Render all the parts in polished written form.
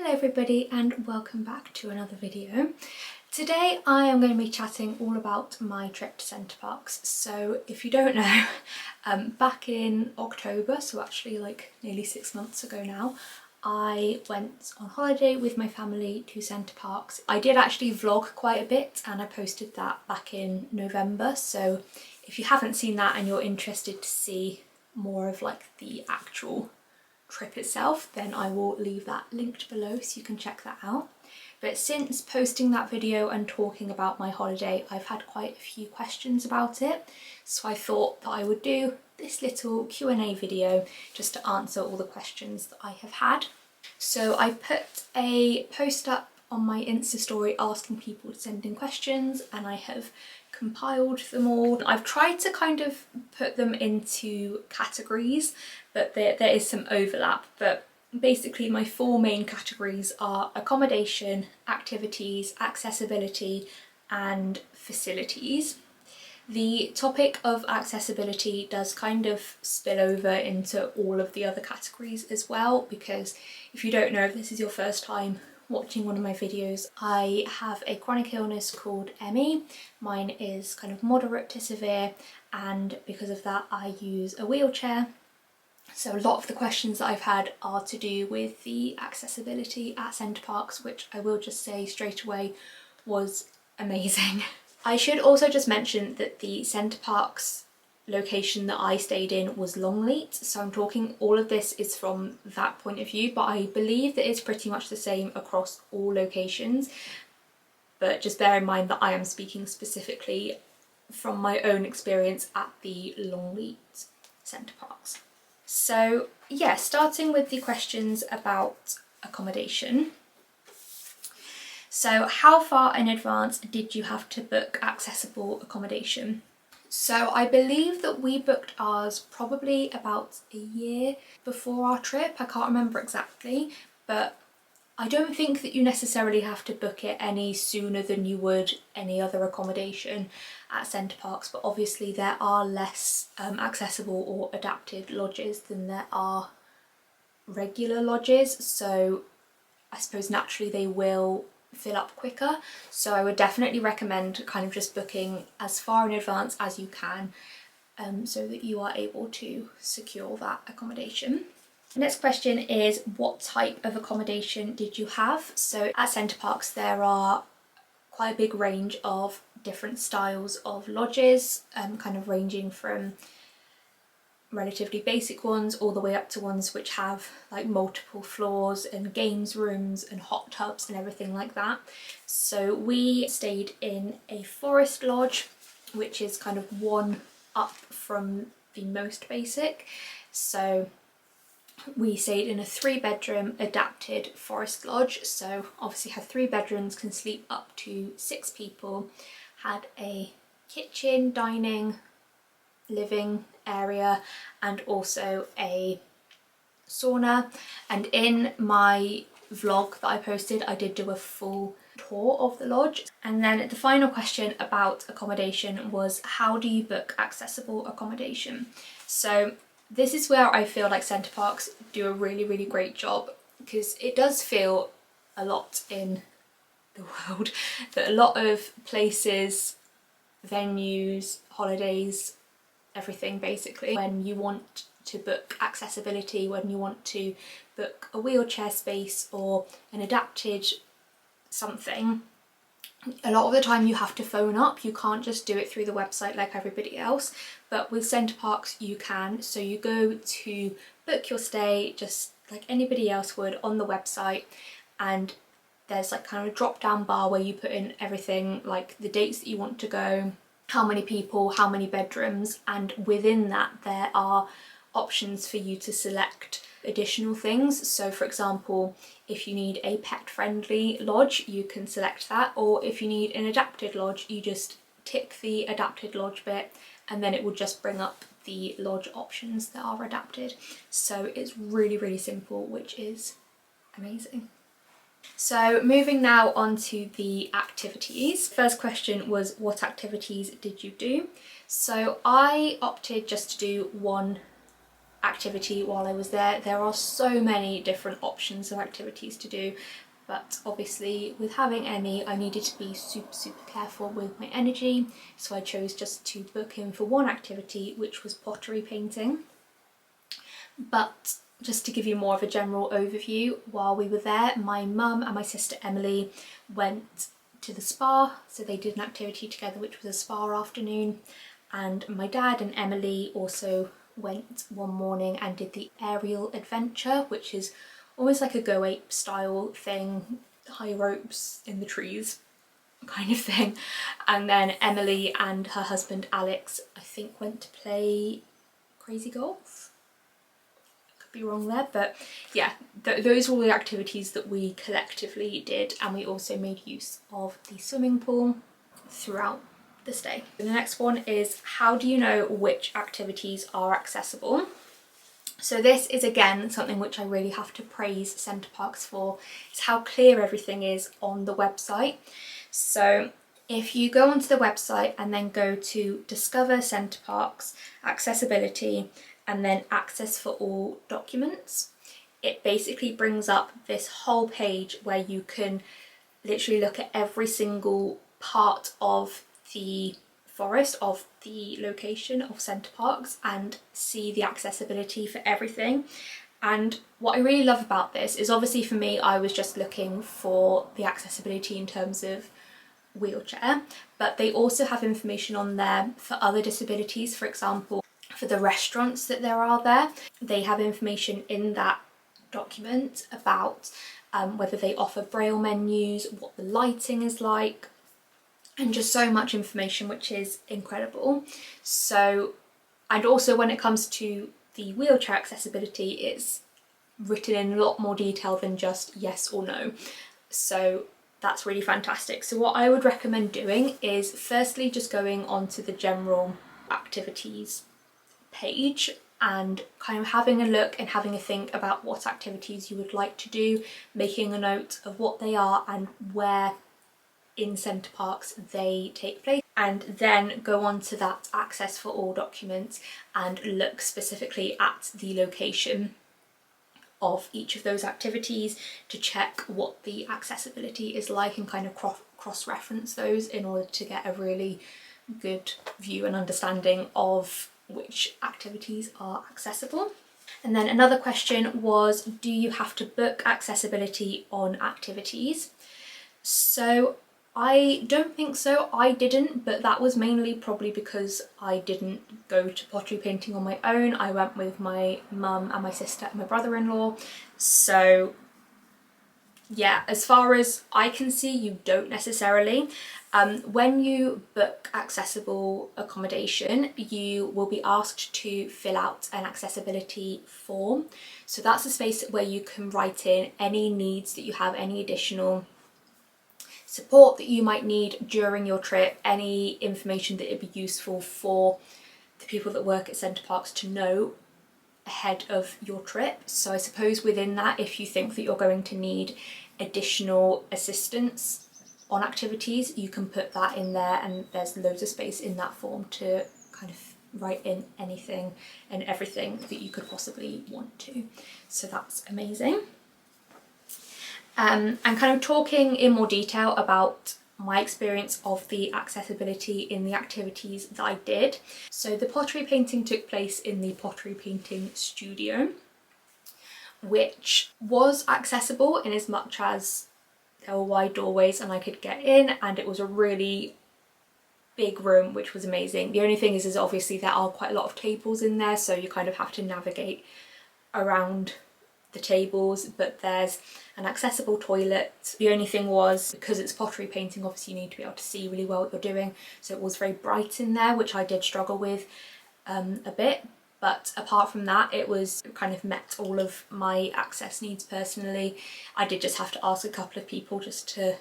Hello everybody and welcome back to another video. Today I am going to be chatting all about my trip to Center Parcs. So if you don't know, back in October, so actually like nearly 6 months ago now, I went on holiday with my family to Center Parcs. I did actually vlog quite a bit and I posted that back in November, so if you haven't seen that and you're interested to see more of like the actual trip itself, then I will leave that linked below so you can check that out. But since posting that video and talking about my holiday, I've had quite a few questions about it, so I thought that I would do this little Q&A video just to answer all the questions that I have had. So I put a post up on my Insta story asking people to send in questions, and I have compiled them all. I've tried to kind of put them into categories, but there is some overlap. But basically my four main categories are accommodation, activities, accessibility and facilities. The topic of accessibility does kind of spill over into all of the other categories as well, because if you don't know, if this is your first time watching one of my videos, I have a chronic illness called ME. Mine is kind of moderate to severe, and because of that I use a wheelchair. So a lot of the questions that I've had are to do with the accessibility at Center Parcs, which I will just say straight away was amazing. I should also just mention that the Center Parcs location that I stayed in was Longleat, so I'm talking, all of this is from that point of view, but I believe that it's pretty much the same across all locations. But just bear in mind that I am speaking specifically from my own experience at the Longleat Center Parcs. So yeah, starting with the questions about accommodation. So how far in advance did you have to book accessible accommodation? So I believe that we booked ours probably about a year before our trip. I can't remember exactly, but I don't think that you necessarily have to book it any sooner than you would any other accommodation at Center Parcs, but obviously there are less accessible or adapted lodges than there are regular lodges, so I suppose naturally they will fill up quicker. So I would definitely recommend kind of just booking as far in advance as you can, so that you are able to secure that accommodation. The next question is, what type of accommodation did you have? So at Center Parcs there are quite a big range of different styles of lodges, kind of ranging from relatively basic ones all the way up to ones which have like multiple floors and games rooms and hot tubs and everything like that. So we stayed in a forest lodge, which is kind of one up from the most basic. So we stayed in a 3-bedroom adapted forest lodge, so obviously had 3 bedrooms, can sleep up to 6 people, had a kitchen, dining, living area and also a sauna. And in my vlog that I posted I did do a full tour of the lodge. And then the final question about accommodation was, how do you book accessible accommodation? So this is where I feel like Center Parcs do a really great job, because it does feel a lot in the world that a lot of places, venues, holidays, everything basically, when you want to book accessibility, when you want to book a wheelchair space or an adapted something, a lot of the time you have to phone up. You can't just do it through the website like everybody else, but with Center Parcs you can. So you go to book your stay just like anybody else would on the website, and there's like kind of a drop down bar where you put in everything like the dates that you want to go, how many people, how many bedrooms, and within that there are options for you to select additional things. So for example, if you need a pet friendly lodge you can select that, or if you need an adapted lodge you just tick the adapted lodge bit and then it will just bring up the lodge options that are adapted. So it's really simple, which is amazing. So moving now on to the activities. First question was, what activities did you do? So I opted just to do one activity while I was there. There are so many different options of activities to do, but obviously with having Emmy I needed to be super careful with my energy, so I chose just to book in for one activity, which was pottery painting. But just to give you more of a general overview, while we were there, my mum and my sister Emily went to the spa, so they did an activity together which was a spa afternoon, and my dad and Emily also went one morning and did the aerial adventure, which is almost like a Go Ape style thing, high ropes in the trees kind of thing. And then Emily and her husband Alex, I think, went to play crazy golf. Could be wrong there, but yeah, those were all the activities that we collectively did, and we also made use of the swimming pool throughout the stay. The next one is, how do you know which activities are accessible? So this is again something which I really have to praise Center Parcs for, is how clear everything is on the website. So if you go onto the website and then go to Discover Center Parcs, Accessibility, and then Access for All documents, it basically brings up this whole page where you can literally look at every single part of the forest, of the location of Center Parcs, and see the accessibility for everything. And what I really love about this is, obviously for me, I was just looking for the accessibility in terms of wheelchair, but they also have information on there for other disabilities. For example, for the restaurants that there are there, they have information in that document about whether they offer braille menus, what the lighting is like, and just so much information, which is incredible. So, and also when it comes to the wheelchair accessibility, it's written in a lot more detail than just yes or no. So that's really fantastic. So what I would recommend doing is firstly just going onto the general activities page and kind of having a look and having a think about what activities you would like to do, making a note of what they are and where in Center Parcs they take place, and then go on to that Access for All document and look specifically at the location of each of those activities to check what the accessibility is like, and kind of cross-reference those in order to get a really good view and understanding of which activities are accessible. And then another question was, do you have to book accessibility on activities? So I don't think so. I didn't, but that was mainly probably because I didn't go to pottery painting on my own. I went with my mum and my sister and my brother-in-law. So yeah, as far as I can see, you don't necessarily. When you book accessible accommodation, you will be asked to fill out an accessibility form. So that's a space where you can write in any needs that you have, any additional support that you might need during your trip, any information that would be useful for the people that work at Center Parcs to know ahead of your trip. So I suppose within that, if you think that you're going to need additional assistance on activities, you can put that in there, and there's loads of space in that form to kind of write in anything and everything that you could possibly want to. So that's amazing. And kind of talking in more detail about my experience of the accessibility in the activities that I did. So the pottery painting took place in the pottery painting studio, which was accessible in as much as there were wide doorways and I could get in, and it was a really big room, which was amazing. The only thing is obviously there are quite a lot of tables in there, so you kind of have to navigate around the tables, but there's an accessible toilet. The only thing was, because it's pottery painting, obviously you need to be able to see really well what you're doing, so it was very bright in there, which I did struggle with a bit. But apart from that, it kind of met all of my access needs personally. I did just have to ask a couple of people just to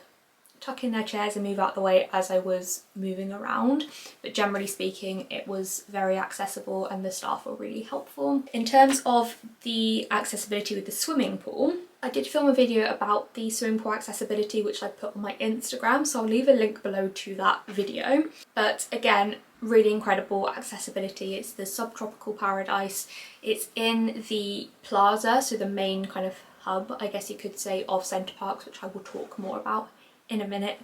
tuck in their chairs and move out the way as I was moving around, but generally speaking it was very accessible and the staff were really helpful. In terms of the accessibility with the swimming pool, I did film a video about the swimming pool accessibility which I put on my Instagram, so I'll leave a link below to that video. But again, really incredible accessibility. It's the subtropical paradise. It's in the plaza, so the main kind of hub, I guess you could say, of Center Parcs, which I will talk more about in a minute.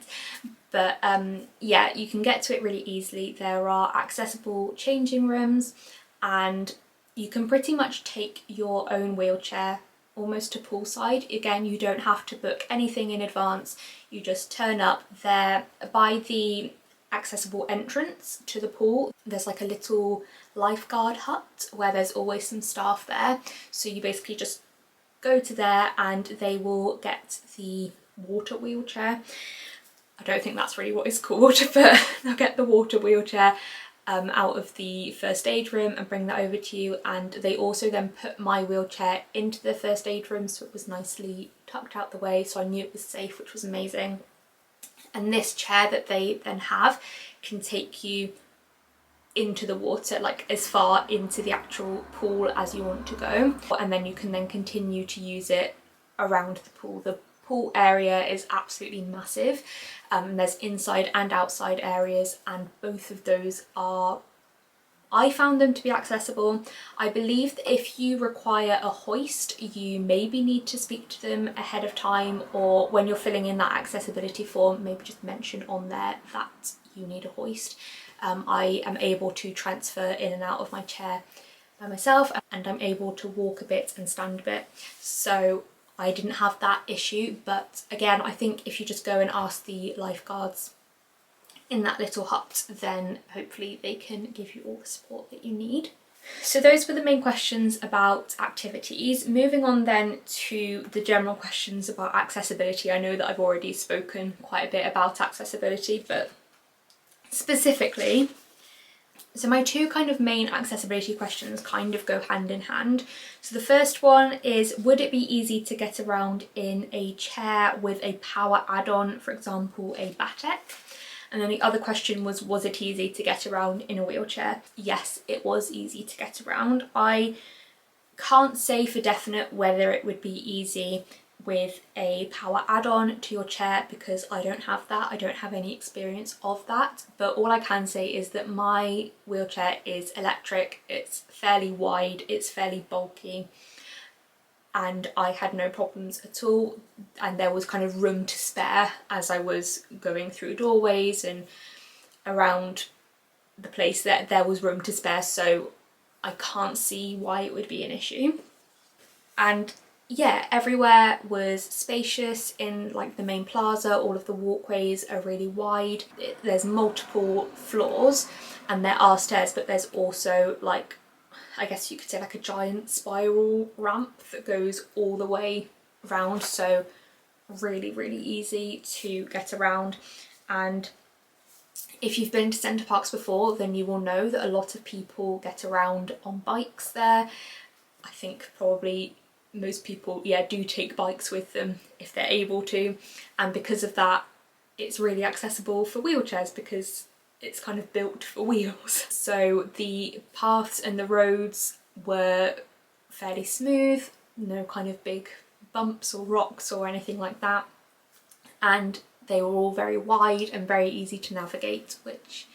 But yeah, you can get to it really easily. There are accessible changing rooms, and you can pretty much take your own wheelchair almost to poolside. Again, you don't have to book anything in advance. You just turn up there by the accessible entrance to the pool. There's like a little lifeguard hut where there's always some staff there. So you basically just go to there and they will get the water wheelchair. I don't think that's really what it's called, but they'll get the water wheelchair out of the first aid room and bring that over to you. And they also then put my wheelchair into the first aid room, so it was nicely tucked out the way, so I knew it was safe, which was amazing. And this chair that they then have can take you into the water, like as far into the actual pool as you want to go, and then you can then continue to use it around the pool. The pool area is absolutely massive. There's inside and outside areas, and both of those are, I found them to be accessible. I believe that if you require a hoist, you maybe need to speak to them ahead of time, or when you're filling in that accessibility form, maybe just mention on there that you need a hoist. I am able to transfer in and out of my chair by myself, and I'm able to walk a bit and stand a bit. So I didn't have that issue, but again, I think if you just go and ask the lifeguards in that little hut, then hopefully they can give you all the support that you need. So those were the main questions about activities. Moving on then to the general questions about accessibility. I know that I've already spoken quite a bit about accessibility, but specifically, so my two kind of main accessibility questions kind of go hand in hand. So the first one is, would it be easy to get around in a chair with a power add-on, for example, a Batek? And then the other question was it easy to get around in a wheelchair? Yes, it was easy to get around. I can't say for definite whether it would be easy with a power add-on to your chair, because I don't have that. I don't have any experience of that, but all I can say is that my wheelchair is electric. It's fairly wide, it's fairly bulky, and I had no problems at all, and there was kind of room to spare as I was going through doorways and around the place. There was room to spare, so I can't see why it would be an issue. And yeah, everywhere was spacious in like the main plaza. All of the walkways are really wide. There's multiple floors and there are stairs, but there's also, like, I guess you could say, like a giant spiral ramp that goes all the way around, so really, really easy to get around. And if you've been to Center Parcs before, then you will know that a lot of people get around on bikes there. I think probably most people, yeah, do take bikes with them if they're able to, and because of that it's really accessible for wheelchairs because it's kind of built for wheels. So the paths and the roads were fairly smooth, no kind of big bumps or rocks or anything like that, and they were all very wide and very easy to navigate, which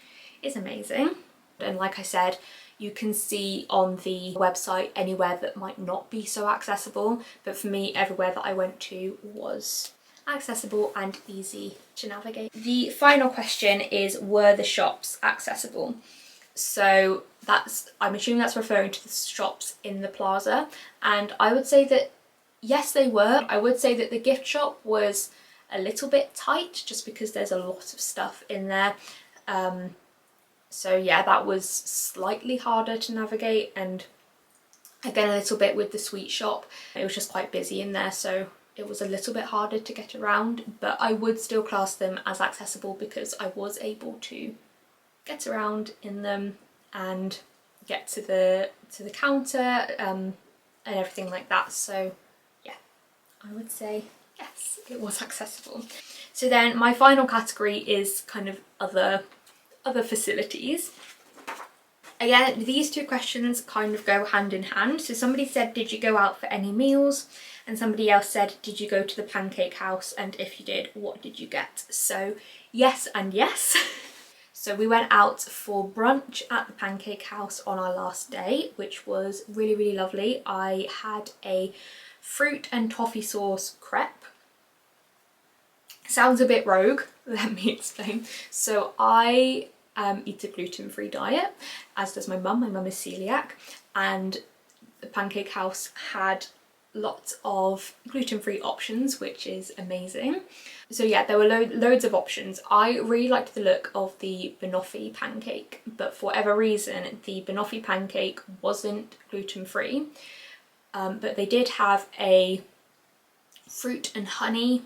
is amazing. And like I said, you can see on the website anywhere that might not be so accessible, but for me, everywhere that I went to was accessible and easy to navigate. The final question is, were the shops accessible? So that's, I'm assuming that's referring to the shops in the plaza, and I would say that yes, they were. I would say that the gift shop was a little bit tight just because there's a lot of stuff in there. So yeah, that was slightly harder to navigate, and again a little bit with the sweet shop. It was just quite busy in there, so it was a little bit harder to get around, but I would still class them as accessible because I was able to get around in them and get to the counter and everything like that. So yeah, I would say yes, it was accessible. So then my final category is kind of other facilities. Again, these two questions kind of go hand in hand. So somebody said, did you go out for any meals? And somebody else said, did you go to the Pancake House? And if you did, what did you get? So yes and yes. So we went out for brunch at the Pancake House on our last day, which was really, really lovely. I had a fruit and toffee sauce crepe. Sounds a bit rogue, let me explain. So I eat a gluten-free diet, as does my mum. My mum is celiac, and the Pancake House had lots of gluten-free options, which is amazing. So yeah, there were loads of options. I really liked the look of the banoffee pancake, but for whatever reason the banoffee pancake wasn't gluten-free, but they did have a fruit and honey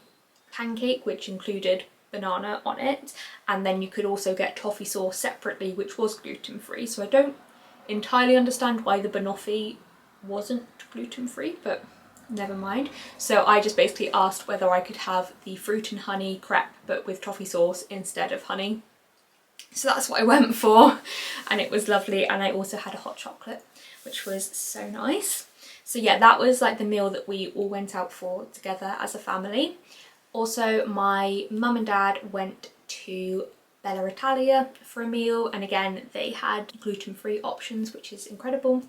pancake which included banana on it, and then you could also get toffee sauce separately, which was gluten-free. So I don't entirely understand why the banoffee wasn't gluten-free, but never mind. So I just basically asked whether I could have the fruit and honey crepe but with toffee sauce instead of honey. So that's what I went for, and it was lovely. And I also had a hot chocolate, which was so nice. So yeah, that was like the meal that we all went out for together as a family. Also, my mum and dad went to Bella Italia for a meal, and again they had gluten-free options, which is incredible.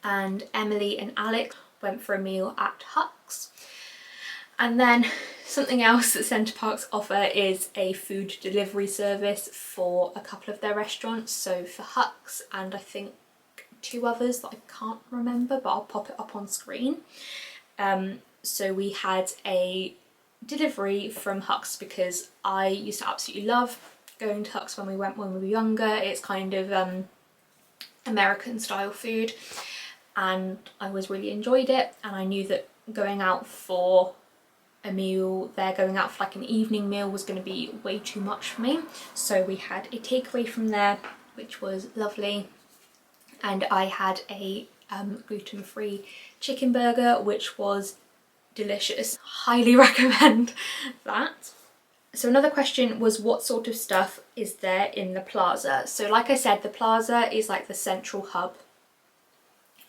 And Emily and Alex went for a meal at Parcs. And then something else that Center Parcs offer is a food delivery service for a couple of their restaurants. So for Parcs and I think 2 others that I can't remember, but I'll pop it up on screen. So we had a delivery from Parcs because I used to absolutely love going to Parcs when we were younger. It's kind of American style food, and I always really enjoyed it, and I knew that going out for a meal there, going out for like an evening meal, was going to be way too much for me. So we had a takeaway from there, which was lovely, and I had a gluten-free chicken burger, which was delicious. Highly recommend that. So another question was, what sort of stuff is there in the plaza? So like I said, the plaza is like the central hub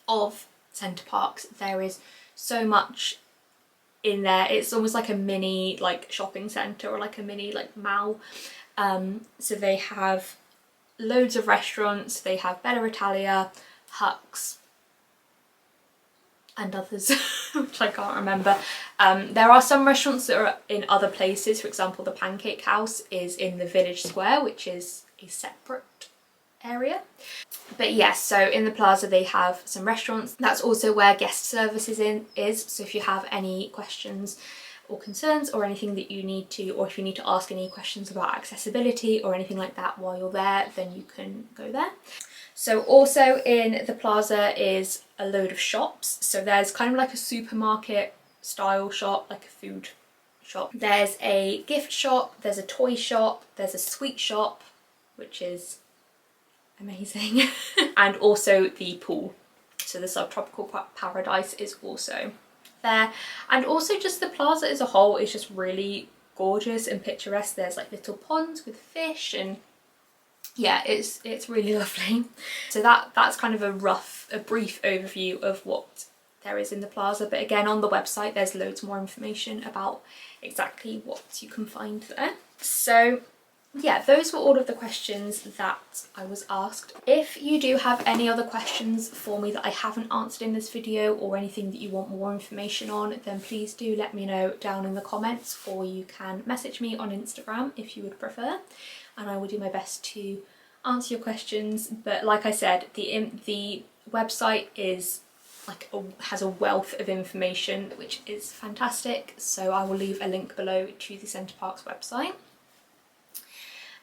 of Center Parcs. There is so much in there. It's almost like a mini like shopping centre, or like a mini like mall. So they have loads of restaurants. They have Bella Italia, Parcs, and others which I can't remember. There are some restaurants that are in other places. For example, the Pancake House is in the village square, which is a separate area. But yes, so in the plaza they have some restaurants. That's also where guest services is. So if you have any questions or concerns or anything that you need to, or if you need to ask any questions about accessibility or anything like that while you're there, then you can go there. So also in the plaza is a load of shops. So there's kind of like a supermarket style shop, like a food shop. There's a gift shop, there's a toy shop, there's a sweet shop, which is amazing, and also the pool. So the subtropical paradise is also there, and also just the plaza as a whole is just really gorgeous and picturesque. There's like little ponds with fish, and yeah, it's really lovely. So that's kind of a brief overview of what there is in the plaza, but again on the website there's loads more information about exactly what you can find there. So yeah, those were all of the questions that I was asked. If you do have any other questions for me that I haven't answered in this video, or anything that you want more information on, then please do let me know down in the comments, or you can message me on Instagram if you would prefer, and I will do my best to answer your questions. But like I said, the website is has a wealth of information, which is fantastic, so I will leave a link below to the Center Parcs website.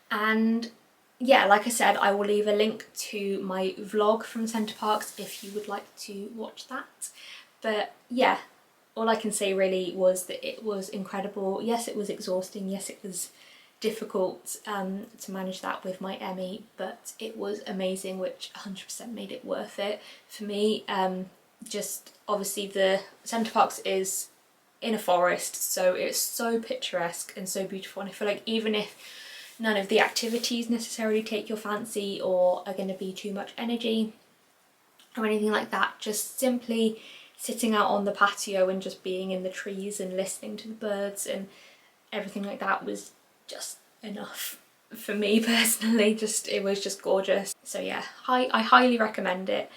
And yeah, like I said, I will leave a link to my vlog from Center Parcs if you would like to watch that. But yeah, all I can say really was that it was incredible. Yes, it was exhausting. Yes, it was difficult to manage that with my Emmy, but it was amazing, which 100% made it worth it for me. Just obviously the Center Parcs is in a forest, so it's so picturesque and so beautiful, and I feel like even if none of the activities necessarily take your fancy or are going to be too much energy or anything like that, just simply sitting out on the patio and just being in the trees and listening to the birds and everything like that was just enough for me personally. It was just gorgeous. So yeah, I highly recommend it.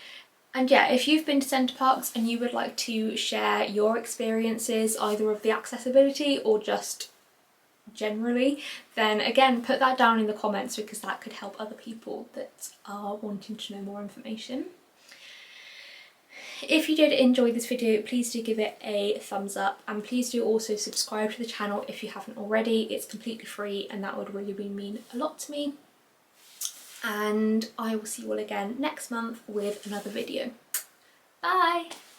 And yeah, if you've been to Center Parcs and you would like to share your experiences either of the accessibility or just generally, then again put that down in the comments, because that could help other people that are wanting to know more information. If you did enjoy this video, please do give it a thumbs up, and please do also subscribe to the channel if you haven't already. It's completely free and that would really mean a lot to me. And I will see you all again next month with another video. Bye!